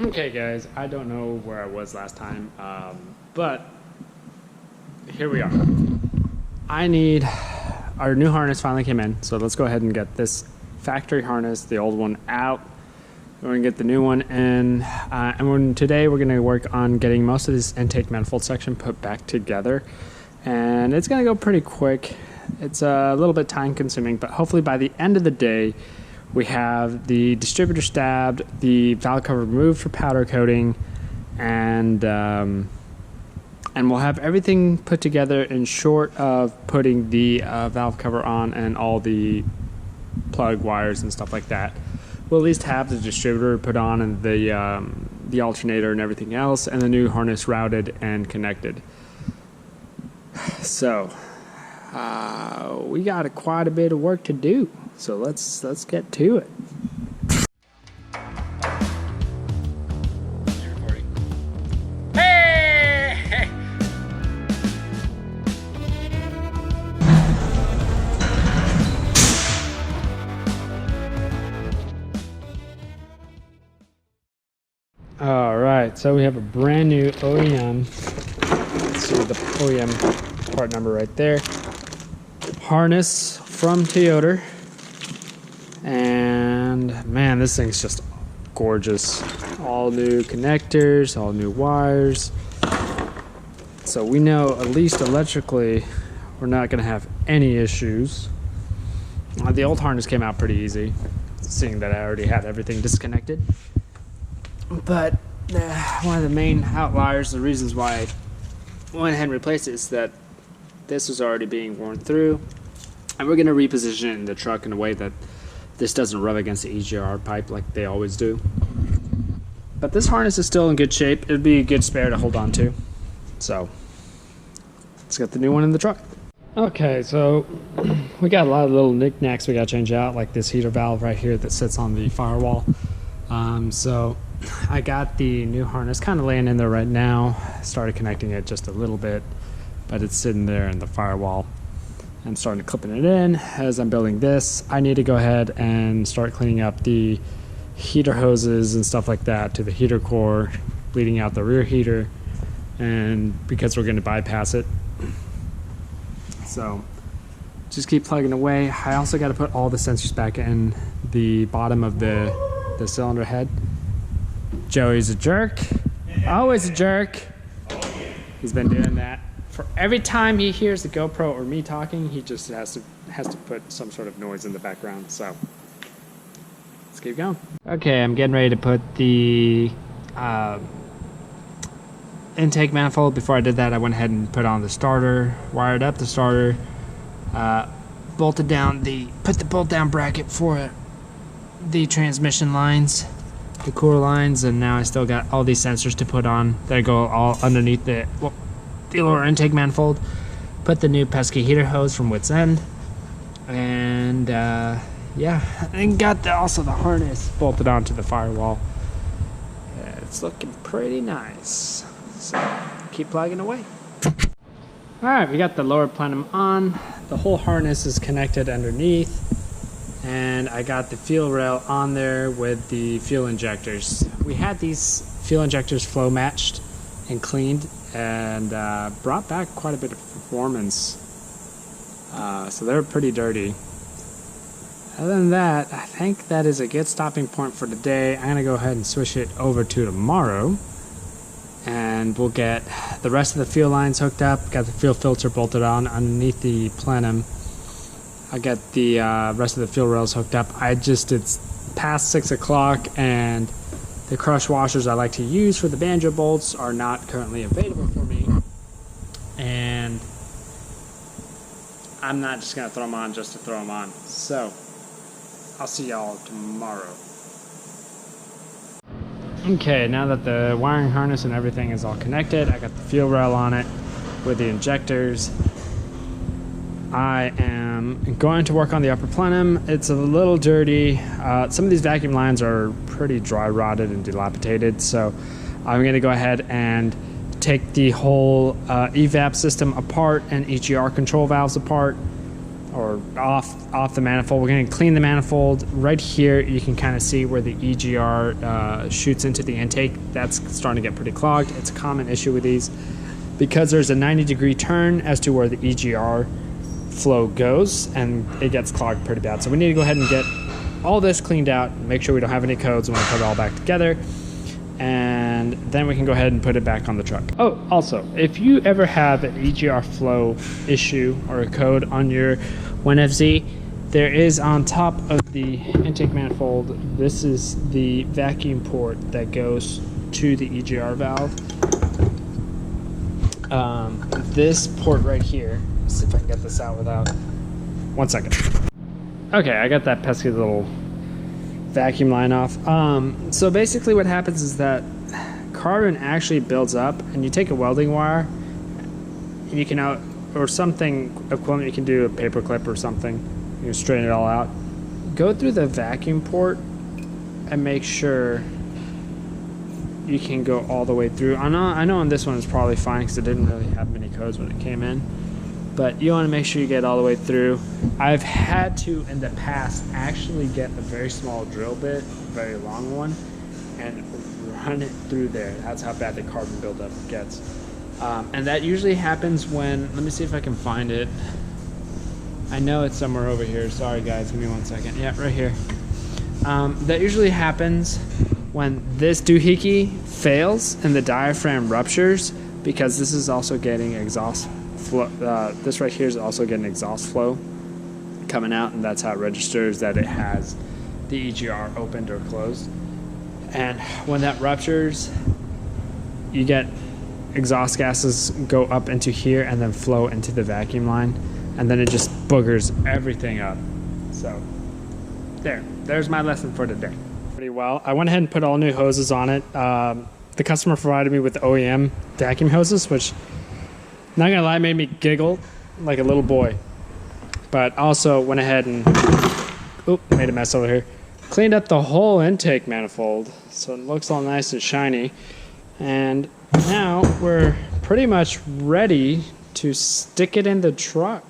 Okay guys, I don't know where I was last time, but here we are. I need, our new harness finally came in, so let's go ahead and get this factory harness, the old one, out. We're gonna get the new one in, today we're gonna work on getting most of this intake manifold section put back together, and it's gonna go pretty quick. It's a little bit time consuming, but hopefully by the end of the day, we have the distributor stabbed, the valve cover removed for powder coating, and we'll have everything put together in short of putting the valve cover on and all the plug wires and stuff like that. We'll at least have the distributor put on and the alternator and everything else, and the new harness routed and connected. So we got quite a bit of work to do. So let's get to it. Hey! All right, so we have a brand new OEM. Let's see the OEM part number right there. Harness from Toyota. And man, this thing's just gorgeous. All new connectors, all new wires. So we know at least electrically we're not gonna have any issues. The old harness came out pretty easy, seeing that I already had everything disconnected. But one of the main outliers, the reasons why I went ahead and replaced it, is that this was already being worn through. And we're gonna reposition it in the truck in a way that this doesn't rub against the EGR pipe like they always do. But this harness is still in good shape. It'd be a good spare to hold on to. So let's get the new one in the truck. Okay, so we got a lot of little knickknacks we gotta change out, like this heater valve right here that sits on the firewall. So I got the new harness kind of laying in there right now. Started connecting it just a little bit, but it's sitting there in the firewall. I'm starting to clipping it in. As I'm building this, I need to go ahead and start cleaning up the heater hoses and stuff like that to the heater core, bleeding out the rear heater, and because we're going to bypass it. So just keep plugging away. I also got to put all the sensors back in the bottom of the cylinder head. Joey's a jerk. Always a jerk. He's been doing that. For every time he hears the GoPro or me talking, he just has to put some sort of noise in the background. So let's keep going. Okay, I'm getting ready to put the intake manifold. Before I did that, I went ahead and put on the starter, wired up the starter, bolted down put the bolt down bracket for the transmission lines, the cooler lines, and now I still got all these sensors to put on that go all underneath the lower intake manifold. Put the new pesky heater hose from Wits and yeah, and got also the harness bolted onto the firewall. It's looking pretty nice. So keep plugging away. All right, we got the lower plenum on. The whole harness is connected underneath, and I got the fuel rail on there with the fuel injectors. We had these fuel injectors flow matched and cleaned, and brought back quite a bit of performance. So they're pretty dirty. Other than that, I think that is a good stopping point for today. I'm gonna go ahead and switch it over to tomorrow, and we'll get the rest of the fuel lines hooked up. Got the fuel filter bolted on underneath the plenum. I got the rest of the fuel rails hooked up. It's past 6 o'clock, and the crush washers I like to use for the banjo bolts are not currently available for me, and I'm not just going to throw them on just to throw them on. So I'll see y'all tomorrow. Okay, now that the wiring harness and everything is all connected, I got the fuel rail on it with the injectors. I am going to work on the upper plenum. It's a little dirty. Some of these vacuum lines are pretty dry rotted and dilapidated, so I'm going to go ahead and take the whole evap system apart and EGR control valves apart. or off the manifold. We're going to clean the manifold. Right here, you can kind of see where the EGR shoots into the intake. That's starting to get pretty clogged. It's a common issue with these because there's a 90-degree turn as to where the EGR flow goes, and it gets clogged pretty bad. So we need to go ahead and get all this cleaned out, make sure we don't have any codes when we put it all back together, and then we can go ahead and put it back on the truck. Oh, also, if you ever have an EGR flow issue or a code on your 1FZ, there is on top of the intake manifold, this is the vacuum port that goes to the EGR valve. This port right here, let's see if I can get this out without, 1 second. Okay, I got that pesky little vacuum line off. So basically what happens is that carbon actually builds up, and you take a welding wire and you can or something equivalent, you can do a paper clip or something, you can straighten it all out, go through the vacuum port and make sure you can go all the way through. I know on this one it's probably fine because it didn't really have many codes when it came in, but you want to make sure you get all the way through. I've had to in the past actually get a very small drill bit, a very long one, and run it through there. That's how bad the carbon buildup gets. And that usually happens when, let me see if I can find it. I know it's somewhere over here. Sorry guys, give me 1 second. Yeah, right here. That usually happens when this doohickey fails and the diaphragm ruptures, because this is also getting exhaust flow. This right here is also getting exhaust flow coming out, and that's how it registers that it has the EGR opened or closed. And when that ruptures, you get exhaust gases go up into here and then flow into the vacuum line, and then it just boogers everything up. So there's my lesson for today. Pretty well. I went ahead and put all new hoses on it. The customer provided me with OEM vacuum hoses, which, not gonna lie, made me giggle like a little boy. But also went ahead and made a mess over here. Cleaned up the whole intake manifold so it looks all nice and shiny. And now we're pretty much ready to stick it in the truck.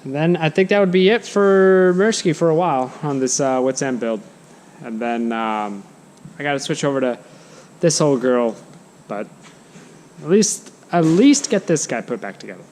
And then I think that would be it for Mirsky for a while on this Wits End build. And then I got to switch over to this old girl, but at least get this guy put back together.